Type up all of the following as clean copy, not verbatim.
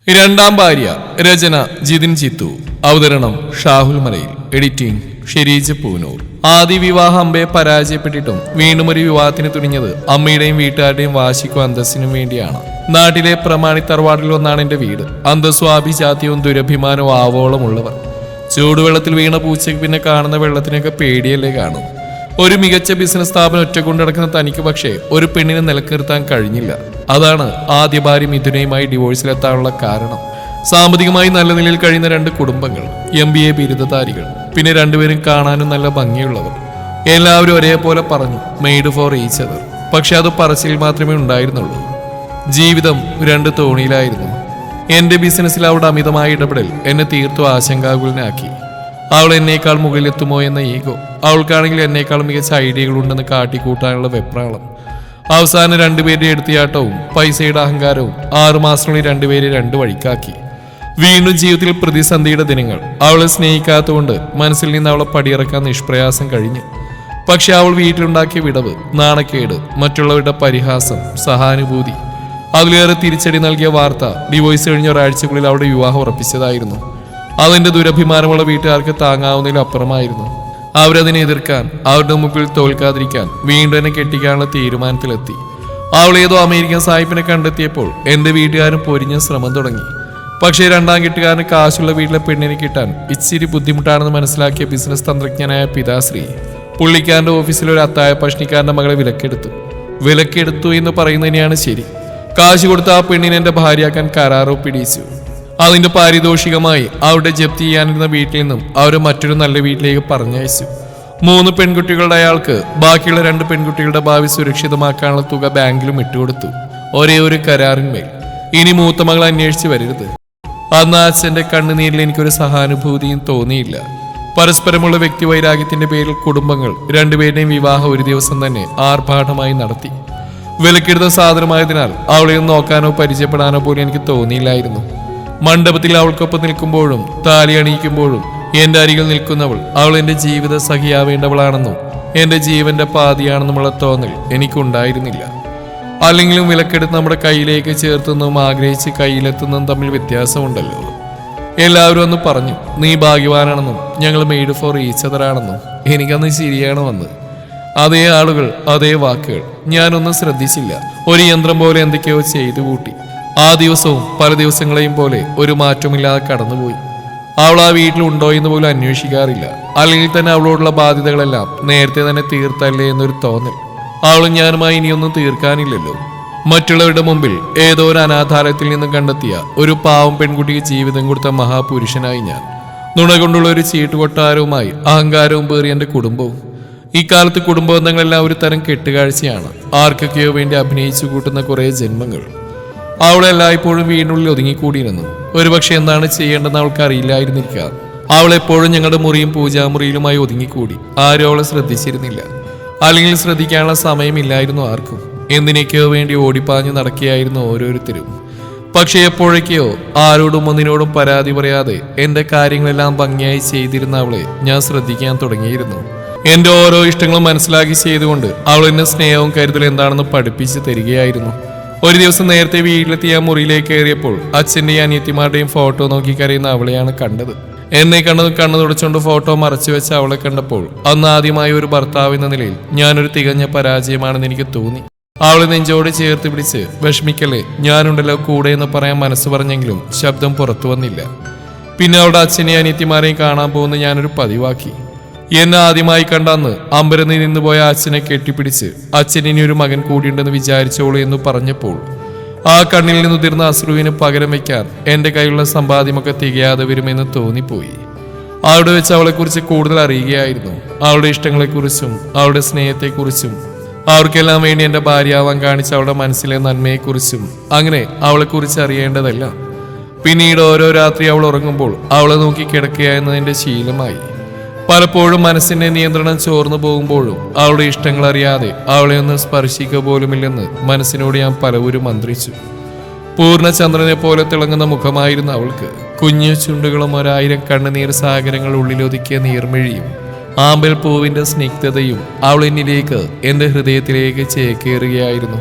രണ്ടാം ഭാര്യ. രചന ജിതിൻ ചിത്തു. അവതരണം ഷാഹുൽ മലയിൽ. എഡിറ്റിംഗ് ഷെരീജ് പൂനൂർ. ആദ്യ വിവാഹം അമ്പയെ പരാജയപ്പെട്ടിട്ടും വീണ്ടും ഒരു വിവാഹത്തിന് തുനിഞ്ഞത് അമ്മയുടെയും വീട്ടുകാരുടെയും വാശിക്കും അന്തസ്സിനും വേണ്ടിയാണ്. നാട്ടിലെ പ്രമാണി തറവാടിൽ ഒന്നാണ് എന്റെ വീട്. അന്തസ്വാഭിജാത്യവും ദുരഭിമാനവും ആവോളമുള്ളവർ. ചൂടുവെള്ളത്തിൽ വീണ പൂച്ചയ്ക്ക് പിന്നെ കാണുന്ന വെള്ളത്തിനൊക്കെ പേടിയല്ലേ കാണും. ഒരു മികച്ച ബിസിനസ് സ്ഥാപനം ഒറ്റക്കൊണ്ടു നടക്കുന്ന തനിക്ക് പക്ഷേ ഒരു പെണ്ണിനെ നിലനിർത്താൻ കഴിഞ്ഞില്ല. അതാണ് ആദ്യ ഭാര്യ മിഥുനയുമായി ഡിവോഴ്സിലെത്താനുള്ള കാരണം. സാമ്പത്തികമായി നല്ല നിലയിൽ കഴിയുന്ന രണ്ട് കുടുംബങ്ങൾ, MBA ബിരുദധാരികൾ, പിന്നെ രണ്ടുപേരും കാണാനും നല്ല ഭംഗിയുള്ളവർ. എല്ലാവരും ഒരേപോലെ പറഞ്ഞു മെയ്ഡ് ഫോർ ഈച്ച് അതർ. പക്ഷെ അത് പറച്ചിൽ മാത്രമേ ഉണ്ടായിരുന്നുള്ളൂ. ജീവിതം രണ്ട് തോണിയിലായിരുന്നു. എന്റെ ബിസിനസ്സിൽ അവളുടെ അമിതമായ ഇടപെടൽ എന്നെ തീർത്തും ആശങ്കാകുലനാക്കി. അവൾ എന്നേക്കാൾ മുകളിലെത്തുമോ എന്ന ഈഗോ, അവൾക്കാണെങ്കിൽ എന്നേക്കാൾ മികച്ച ഐഡിയകളുണ്ടെന്ന് കാട്ടിക്കൂട്ടാനുള്ള വെപ്രാളം. അവസാനം രണ്ടുപേരുടെ എടുത്തിയാട്ടവും പൈസയുടെ അഹങ്കാരവും 6 മാസങ്ങളിൽ രണ്ടുപേരെ രണ്ട് വഴിക്കാക്കി. വീണ്ടും ജീവിതത്തിൽ പ്രതിസന്ധിയുടെ ദിനങ്ങൾ. അവളെ സ്നേഹിക്കാത്തതുകൊണ്ട് മനസ്സിൽ നിന്ന് അവളെ പടിയിറക്കാൻ നിഷ്പ്രയാസം കഴിഞ്ഞു. പക്ഷെ അവൾ വീട്ടിലുണ്ടാക്കിയ വിടവ്, നാണക്കേട്, മറ്റുള്ളവരുടെ പരിഹാസം, സഹാനുഭൂതി, അതിലേറെ തിരിച്ചടി നൽകിയ വാർത്ത ഡിവോഴ്സ് കഴിഞ്ഞ ഒരാഴ്ചക്കുള്ളിൽ അവളുടെ വിവാഹം ഉറപ്പിച്ചതായിരുന്നു. അതിന്റെ ദുരഭിമാനമുള്ള വീട്ടുകാർക്ക് താങ്ങാവുന്നതിൽ അപ്പുറമായിരുന്നു. അവരതിനെ എതിർക്കാൻ, അവരുടെ മുമ്പിൽ തോൽക്കാതിരിക്കാൻ വീണ്ടും എന്നെ കെട്ടിക്കാനുള്ള തീരുമാനത്തിലെത്തി. അവൾ ഏതോ അമേരിക്കൻ സാഹിബിനെ കണ്ടെത്തിയപ്പോൾ എന്റെ വീട്ടുകാരും പൊരിഞ്ഞ ശ്രമം തുടങ്ങി. പക്ഷേ രണ്ടാം കെട്ടുകാരന് കാശുള്ള വീട്ടിലെ പെണ്ണിനെ കിട്ടാൻ ഇച്ചിരി ബുദ്ധിമുട്ടാണെന്ന് മനസ്സിലാക്കിയ ബിസിനസ് തന്ത്രജ്ഞനായ പിതാശ്രീ പുള്ളിക്കാരന്റെ ഓഫീസിൽ ഒരു അത്തായ പഷ്ണിക്കാരന്റെ മകളെ വിലക്കെടുത്തു എന്ന് പറയുന്നതിനെയാണ് ശരി. കാശ് കൊടുത്ത ആ പെണ്ണിനെ എന്റെ ഭാര്യയാക്കാൻ കരാറോ പിടിച്ചു. അതിന്റെ പാരിതോഷികമായി അവരുടെ ജപ്തി ചെയ്യാനിരുന്ന വീട്ടിൽ നിന്നും അവരെ മറ്റൊരു നല്ല വീട്ടിലേക്ക് പറഞ്ഞയച്ചു. 3 പെൺകുട്ടികളുടെ അയാൾക്ക് ബാക്കിയുള്ള 2 പെൺകുട്ടികളുടെ ഭാവി സുരക്ഷിതമാക്കാനുള്ള തുക ബാങ്കിലും ഇട്ടുകൊടുത്തു. ഒരേ ഒരു കരാറിന്മേൽ. ഇനി മൂത്ത മകൾ അന്വേഷിച്ച് വരരുത്. അന്ന് അച്ഛന്റെ കണ്ണുനീരിൽ എനിക്കൊരു സഹാനുഭൂതിയും തോന്നിയില്ല. പരസ്പരമുള്ള വ്യക്തിവൈരാഗ്യത്തിന്റെ പേരിൽ കുടുംബങ്ങൾ രണ്ടുപേരുടെയും വിവാഹം ഒരു ദിവസം തന്നെ ആർഭാടമായി നടത്തി. വിലക്കെടുത്ത സാധനമായതിനാൽ അവളെ നോക്കാനോ പരിചയപ്പെടാനോ പോലും എനിക്ക് തോന്നിയില്ലായിരുന്നു. മണ്ഡപത്തിൽ അവൾക്കൊപ്പം നിൽക്കുമ്പോഴും താലി അണിയിക്കുമ്പോഴും എന്റെ അരികിൽ നിൽക്കുന്നവൾ അവൾ എന്റെ ജീവിത സഖിയാവേണ്ടവളാണെന്നും എന്റെ ജീവന്റെ പാതിയാണെന്നുമുള്ള തോന്നൽ എനിക്കുണ്ടായിരുന്നില്ല. അല്ലെങ്കിലും വിലക്കെടുത്ത് നമ്മുടെ കയ്യിലേക്ക് ചേർത്തുന്നതും ആഗ്രഹിച്ച് കയ്യിലെത്തുന്നതും തമ്മിൽ വ്യത്യാസമുണ്ടല്ലോ. എല്ലാവരും അന്ന് പറഞ്ഞു നീ ഭാഗ്യവാനാണെന്നും ഞങ്ങൾ മെയ്ഡ് ഫോർ ഈച്ച് അതർ ആണെന്നും. എനിക്കന്ന് ശരിയാണ് വന്ന്. അതേ ആളുകൾ, അതേ വാക്കുകൾ. ഞാനൊന്നും ശ്രദ്ധിച്ചില്ല. ഒരു യന്ത്രം പോലെ എന്തൊക്കെയോ ചെയ്തു കൂട്ടി. ആ ദിവസവും പല ദിവസങ്ങളെയും പോലെ ഒരു മാറ്റമില്ലാതെ കടന്നുപോയി. അവൾ ആ വീട്ടിലുണ്ടോ എന്ന് പോലും അന്വേഷിക്കാറില്ല. അല്ലെങ്കിൽ തന്നെ അവളോടുള്ള ബാധ്യതകളെല്ലാം നേരത്തെ തന്നെ തീർത്തല്ലേ എന്നൊരു തോന്നൽ. അവളും ഞാനുമായി ഇനിയൊന്നും തീർക്കാനില്ലല്ലോ. മറ്റുള്ളവരുടെ മുമ്പിൽ ഏതോ ഒരു അനാഥാലയത്തിൽ നിന്നും കണ്ടെത്തിയ ഒരു പാവം പെൺകുട്ടിക്ക് ജീവിതം കൊടുത്ത മഹാപുരുഷനായി ഞാൻ. നുണ കൊണ്ടുള്ള ഒരു ചീട്ടുകൊട്ടാരവുമായി അഹങ്കാരവും പേറി എന്റെ കുടുംബവും. ഇക്കാലത്ത് കുടുംബബന്ധങ്ങളെല്ലാം ഒരു തരം കെട്ടുകാഴ്ചയാണ്. ആർക്കൊക്കെയോ വേണ്ടി അഭിനയിച്ചു കൂട്ടുന്ന കുറെ ജന്മങ്ങൾ. അവളെല്ലായ്പ്പോഴും വീടിനുള്ളിൽ ഒതുങ്ങിക്കൂടിയിരുന്നു. ഒരുപക്ഷെ എന്താണ് ചെയ്യേണ്ടതെന്ന് അവൾക്ക് അറിയില്ലായിരുന്നിരിക്കാം. അവളെപ്പോഴും ഞങ്ങളുടെ മുറിയും പൂജാമുറിയിലുമായി ഒതുങ്ങിക്കൂടി. ആരും അവളെ ശ്രദ്ധിച്ചിരുന്നില്ല. അല്ലെങ്കിൽ ശ്രദ്ധിക്കാനുള്ള സമയമില്ലായിരുന്നു ആർക്കും. എന്തിനൊക്കെയോ വേണ്ടി ഓടിപ്പാഞ്ഞു നടക്കുകയായിരുന്നു ഓരോരുത്തരും. പക്ഷെ എപ്പോഴൊക്കെയോ ആരോടും ഒന്നിനോടും പരാതി പറയാതെ എന്റെ കാര്യങ്ങളെല്ലാം ഭംഗിയായി ചെയ്തിരുന്ന അവളെ ഞാൻ ശ്രദ്ധിക്കാൻ തുടങ്ങിയിരുന്നു. എന്റെ ഓരോ ഇഷ്ടങ്ങളും മനസ്സിലാക്കി ചെയ്തുകൊണ്ട് അവൾ എന്നെ സ്നേഹവും കരുതലും എന്താണെന്ന് പഠിപ്പിച്ച് തരികയായിരുന്നു. ഒരു ദിവസം നേരത്തെ വീട്ടിലെത്തിയ മുറിയിലേക്ക് കയറിയപ്പോൾ അച്ഛന്റെയും അനിയത്തിമാരുടെയും ഫോട്ടോ നോക്കി കരയുന്ന അവളെയാണ് കണ്ടത്. എന്നെ കണ്ണു തുടച്ചുകൊണ്ട് ഫോട്ടോ മറച്ചു വെച്ച അവളെ കണ്ടപ്പോൾ അന്ന് ആദ്യമായി ഒരു ഭർത്താവ് എന്ന നിലയിൽ ഞാനൊരു തികഞ്ഞ പരാജയമാണെന്ന് എനിക്ക് തോന്നി. അവളെ നെഞ്ചോട് ചേർത്ത് പിടിച്ച് വിഷമിക്കല്ലേ, ഞാനുണ്ടല്ലോ കൂടെ എന്ന് പറയാൻ മനസ്സ് പറഞ്ഞെങ്കിലും ശബ്ദം പുറത്തു വന്നില്ല. പിന്നെ അവളുടെ അച്ഛനെയും അനിയത്തിമാരെയും കാണാൻ പോകുന്ന ഞാനൊരു പതിവാക്കി. എന്നെ ആദ്യമായി കണ്ടന്ന് അമ്പരന്ന് നിന്ന് പോയ അച്ഛനെ കെട്ടിപ്പിടിച്ച് അച്ഛൻ ഇനി ഒരു മകൻ കൂടിയുണ്ടെന്ന് വിചാരിച്ചോളൂ എന്ന് പറഞ്ഞപ്പോൾ ആ കണ്ണിൽ നിന്നുതിർന്ന അശ്രുവിന് പകരം വയ്ക്കാൻ എന്റെ കയ്യിലുള്ള സമ്പാദ്യമൊക്കെ തികയാതെ വരുമെന്ന് തോന്നിപ്പോയി. അവിടെ വെച്ച് അവളെക്കുറിച്ച് കൂടുതൽ അറിയുകയായിരുന്നു. അവളുടെ ഇഷ്ടങ്ങളെക്കുറിച്ചും അവളുടെ സ്നേഹത്തെക്കുറിച്ചും അവർക്കെല്ലാം വേണ്ടി എന്റെ ഭാര്യയാവാൻ കാണിച്ച അവളുടെ മനസ്സിലെ നന്മയെക്കുറിച്ചും അങ്ങനെ അവളെക്കുറിച്ച് അറിയേണ്ടതല്ല. പിന്നീട് ഓരോ രാത്രി അവൾ ഉറങ്ങുമ്പോൾ അവളെ നോക്കി കിടക്കുക എന്നതിന്റെ ശീലമായി. പലപ്പോഴും മനസ്സിന്റെ നിയന്ത്രണം ചോർന്നു പോകുമ്പോഴും അവളുടെ ഇഷ്ടങ്ങൾ അറിയാതെ അവളെ ഒന്ന് സ്പർശിക്കുക പോലുമില്ലെന്ന് മനസ്സിനോട് ഞാൻ പലവരും മന്ത്രിച്ചു. പൂർണ്ണചന്ദ്രനെ പോലെ തിളങ്ങുന്ന മുഖമായിരുന്നു അവൾക്ക്. കുഞ്ഞു ചുണ്ടുകളും 1000 കണ്ണുനീർ സാഗരങ്ങൾ ഉള്ളിലൊതുക്കിയ നീർമിഴിയും ആമ്പൽ പൂവിന്റെ സ്നിഗ്ധതയും അവൾ എന്നിലേക്ക് എന്റെ ഹൃദയത്തിലേക്ക് ചേക്കേറുകയായിരുന്നു.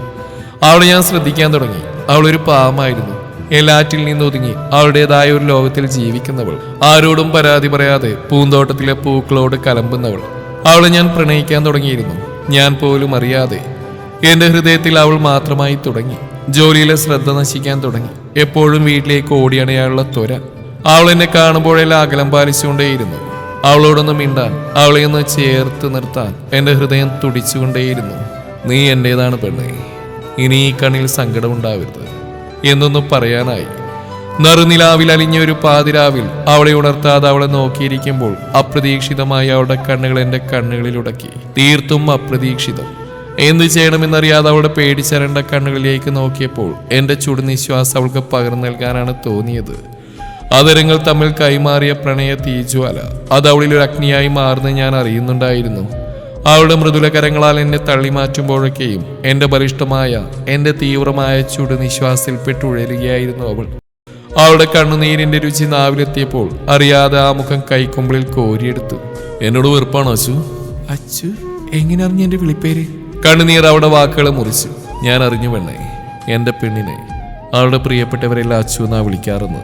അവളെ ഞാൻ ശ്രദ്ധിക്കാൻ തുടങ്ങി. അവളൊരു പാവമായിരുന്നു. എല്ലാറ്റിൽ നിന്നൊതുങ്ങി അവളുടേതായ ഒരു ലോകത്തിൽ ജീവിക്കുന്നവൾ, ആരോടും പരാതി പറയാതെ പൂന്തോട്ടത്തിലെ പൂക്കളോട് കലമ്പുന്നവൾ. അവളെ ഞാൻ പ്രണയിക്കാൻ തുടങ്ങിയിരുന്നു, ഞാൻ പോലും അറിയാതെ. എന്റെ ഹൃദയത്തിൽ അവൾ മാത്രമായി തുടങ്ങി. ജോലിയിലെ ശ്രദ്ധ നശിക്കാൻ തുടങ്ങി. എപ്പോഴും വീട്ടിലേക്ക് ഓടിയണയാനുള്ള ത്വര. അവൾ എന്നെ കാണുമ്പോഴെല്ലാം അകലം പാലിച്ചുകൊണ്ടേയിരുന്നു. അവളോടൊന്ന് മിണ്ടാൻ, അവളെ ഒന്ന് ചേർത്ത് നിർത്താൻ എന്റെ ഹൃദയം തുടിച്ചുകൊണ്ടേയിരുന്നു. നീ എന്റേതാണ് പെണ്ണേ, ഇനി ഈ കണ്ണിൽ സങ്കടമുണ്ടാവരുത് എന്നൊന്നും പറയാനായി. നറുനിലാവിൽ അലിഞ്ഞ ഒരു പാതിരാവിൽ അവളെ ഉണർത്താതെ അവളെ നോക്കിയിരിക്കുമ്പോൾ അപ്രതീക്ഷിതമായി അവളുടെ കണ്ണുകൾ എന്റെ കണ്ണുകളിൽ ഉടക്കി. തീർത്തും അപ്രതീക്ഷിതം. എന്തു ചെയ്യണമെന്നറിയാതെ അവളുടെ പേടിച്ചരണ്ട കണ്ണുകളിലേക്ക് നോക്കിയപ്പോൾ എന്റെ ചുടുനിശ്വാസം അവൾക്ക് പകർന്നു നൽകാനാണ് തോന്നിയത്. അതരങ്ങൾ തമ്മിൽ കൈമാറിയ പ്രണയ തീജ്വാല അത് അവളിൽ ഒരു അഗ്നിയായി മാറുന്നത് ഞാൻ അറിയുന്നുണ്ടായിരുന്നു. അവളുടെ മൃദുല കരങ്ങളാൽ എന്നെ തള്ളി മാറ്റുമ്പോഴൊക്കെയും എന്റെ ബലിഷ്ഠമായ, എന്റെ തീവ്രമായ ചുടുനിശ്വാസത്തിൽപ്പെട്ടുഴലുകയായിരുന്നു അവൾ. അവളുടെ കണ്ണുനീരിന്റെ രുചി നാവിലെത്തിയപ്പോൾ അറിയാതെ ആ മുഖം കൈക്കുമ്പിളിൽ കോരിയെടുത്തു. എന്നോട് വെറുപ്പാണോ അച്ചു? അച്ചു എങ്ങനെ അറിഞ്ഞു എന്റെ വിളിപ്പേര്? കണ്ണുനീർ അവിടെ വാക്കുകളെ മുറിച്ചു. ഞാൻ അറിഞ്ഞു പെണ്ണേ, എന്റെ പെണ്ണിനെ അവളുടെ പ്രിയപ്പെട്ടവരെല്ലാം അച്ചു എന്നാ വിളിക്കാറെന്ന്.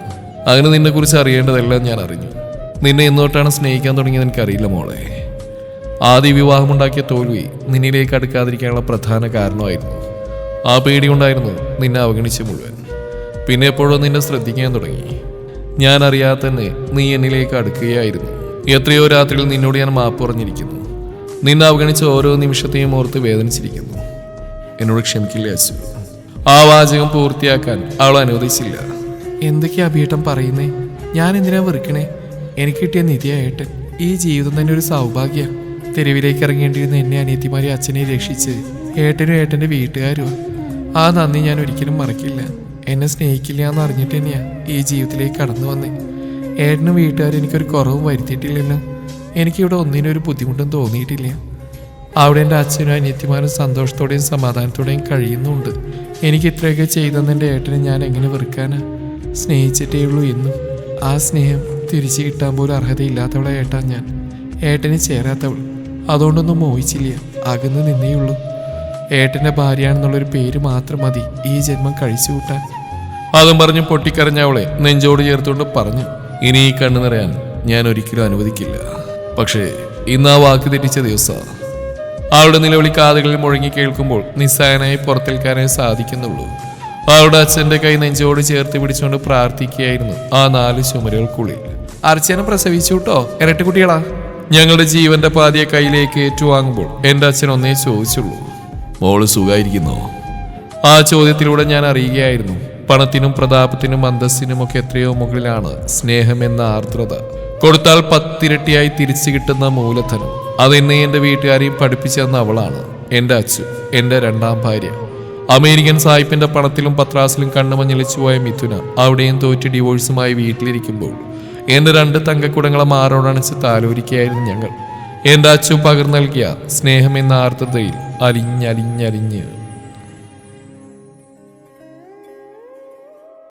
അങ്ങനെ നിന്നെ കുറിച്ച് അറിയേണ്ടതെല്ലാം ഞാൻ അറിഞ്ഞു. നിന്നെ എന്നോട്ടാണ് സ്നേഹിക്കാൻ തുടങ്ങിയത് എനിക്കറിയില്ല മോളെ. ആദ്യ വിവാഹമുണ്ടാക്കിയ തോൽവി നിന്നിലേക്ക് അടുക്കാതിരിക്കാനുള്ള പ്രധാന കാരണമായിരുന്നു. ആ പേടി കൊണ്ടായിരുന്നു നിന്നെ അവഗണിച്ച് മുഴുവൻ. പിന്നെ എപ്പോഴും നിന്നെ ശ്രദ്ധിക്കാൻ തുടങ്ങി. ഞാൻ അറിയാതെ തന്നെ നീ എന്നിലേക്ക് അടുക്കുകയായിരുന്നു. എത്രയോ രാത്രിയിൽ നിന്നോട് ഞാൻ മാപ്പ് പറഞ്ഞിരിക്കുന്നു. നിന്നെ അവഗണിച്ച ഓരോ നിമിഷത്തെയും ഓർത്ത് വേദനിച്ചിരിക്കുന്നു. എന്നോട് ക്ഷമിക്കില്ല അച്ചു. ആ വാചകം പൂർത്തിയാക്കാൻ അവൾ അനുവദിച്ചില്ല. എന്തൊക്കെയാ അഭിയേട്ടൻ പറയുന്നേ? ഞാൻ എന്തിനാ വെറുക്കണേ? എനിക്ക് കിട്ടിയ നിധിയായേട്ടൻ. ഈ ജീവിതം തന്നെ ഒരു സൗഭാഗ്യ. തെരുവിലേക്ക് ഇറങ്ങേണ്ടിയിരുന്ന എന്നെ, അനിയത്തിമാരെ, അച്ഛനെ രക്ഷിച്ച് ഏട്ടനും ഏട്ടൻ്റെ വീട്ടുകാരും. ആ നന്ദി ഞാൻ ഒരിക്കലും മറക്കില്ല. എന്നെ സ്നേഹിക്കില്ല എന്ന് അറിഞ്ഞിട്ട് തന്നെയാ ഈ ജീവിതത്തിലേക്ക് കടന്നു വന്നേ. ഏട്ടനും വീട്ടുകാരും എനിക്കൊരു കുറവും വരുത്തിയിട്ടില്ലല്ലോ. എനിക്കിവിടെ ഒന്നിനൊരു ബുദ്ധിമുട്ടും തോന്നിയിട്ടില്ല. അവിടെ എൻ്റെ അച്ഛനും അനിയത്തിമാരും സന്തോഷത്തോടെയും സമാധാനത്തോടെയും കഴിയുന്നുണ്ട്. എനിക്ക് ഇത്രയൊക്കെ ചെയ്തെന്ന് എൻ്റെ ഏട്ടനെ ഞാൻ എങ്ങനെ വെറുക്കാനാ? സ്നേഹിച്ചിട്ടേ ഉള്ളൂ എന്നും. ആ സ്നേഹം തിരിച്ചു കിട്ടാൻ പോലും അർഹതയില്ലാത്തവളെ ഏട്ടാ ഞാൻ. ഏട്ടന് ചേരാത്തവൾ. അതുകൊണ്ടൊന്നും മോഹിച്ചില്ല, അകന്ന് നിന്നേയുള്ളൂ. ഏട്ടൻ്റെ ഭാര്യയാണെന്നുള്ളൊരു പേര് മാത്രം മതി ഈ ജന്മം കഴിച്ചു കൂട്ടാൻ. അതും പറഞ്ഞ് പൊട്ടിക്കരഞ്ഞ അവളെ നെഞ്ചോട് ചേർത്തുകൊണ്ട് പറഞ്ഞു, ഇനി ഈ കണ്ണു നിറയാൻ ഞാൻ ഒരിക്കലും അനുവദിക്കില്ല. പക്ഷേ ഇന്ന് ആ വാക്ക് തെറ്റിച്ച ദിവസമാണ്. അവളുടെ നിലവിളി കാതുകളിൽ മുഴങ്ങി കേൾക്കുമ്പോൾ നിസ്സായനായി പുറത്തേൽക്കാനേ സാധിക്കുന്നുള്ളൂ. അവളുടെ അച്ഛൻ്റെ കൈ നെഞ്ചോട് ചേർത്ത് പിടിച്ചുകൊണ്ട് പ്രാർത്ഥിക്കുകയായിരുന്നു ആ 4 ചുമരുകൾക്കുള്ളിൽ. അർച്ചന പ്രസവിച്ചു കേട്ടോ, ഇരട്ടക്കുട്ടികളാ. ഞങ്ങളുടെ ജീവന്റെ പാതിയെ കയ്യിലേക്ക് ഏറ്റുവാങ്ങുമ്പോൾ എൻ്റെ അച്ഛൻ ഒന്നേ ചോദിച്ചുള്ളൂ, മോള് സുഖമായിരിക്കുന്നോ? ആ ചോദ്യത്തിലൂടെ ഞാൻ അറിയുകയായിരുന്നു, പണത്തിനും പ്രതാപത്തിനും അന്തസ്സിനും ഒക്കെ എത്രയോ മുകളിലാണ് സ്നേഹമെന്ന ആർദ്രത. കൊടുത്താൽ 10 ഇരട്ടിയായി തിരിച്ചു കിട്ടുന്ന മൂലധനം. അതെന്നെ എൻ്റെ വീട്ടുകാരെയും പഠിപ്പിച്ചെന്ന അവളാണ് എൻ്റെ അച്ചു, എൻ്റെ 2ാം ഭാര്യ. അമേരിക്കൻ സായിപ്പിന്റെ പണത്തിലും പത്രാസിലും കണ്ണുമഞ്ഞളിച്ചു പോയ മിഥുന അവിടെയും തോറ്റ് ഡിവോഴ്സുമായി വീട്ടിലിരിക്കുമ്പോൾ എൻ്റെ 2 തങ്കക്കുടങ്ങളെ മാറോടണിച്ച് താലോലിക്കുകയായിരുന്നു ഞങ്ങൾ. എൻ്റെ അച്ചു പകർന്നു നൽകിയ സ്നേഹമെന്ന ആർദ്രതയിൽ അലിഞ്ഞലിഞ്ഞലിഞ്ഞ്